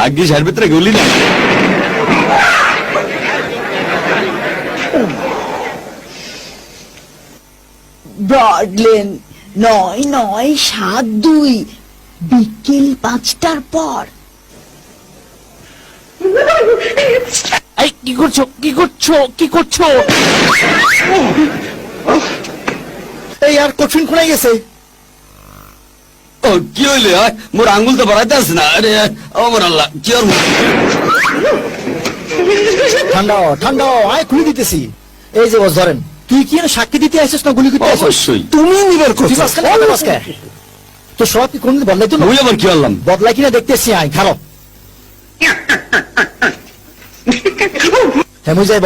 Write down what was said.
আগে সার ভিতরে গলি না ব্রডলেন ৯৯৭২ বিকেল ৫টার পর। এই কি করছো কি করছো কি করছো? এই আর কঠিন খুলে গেছে। ও কি হইলে মোর আঙ্গুল তো বাড়াইতে আছে না। আরে আমার আল্লাহ কি আর ঠান্ডাও ঠান্ডাও আয় খুলে দিতেছি। এই যে বস ধরেন, তুই কি সাক্ষী দিতে আসিস না গুলি করতে আসিস? অবশ্যই তুমি নিবার করছিস তো সব কি কোনদিন বদলাইতো না? ওই আবার কি হলাম? বদলাই কিনা দেখতেছি আয় খারাপ। হ্যাঁ বুঝাইব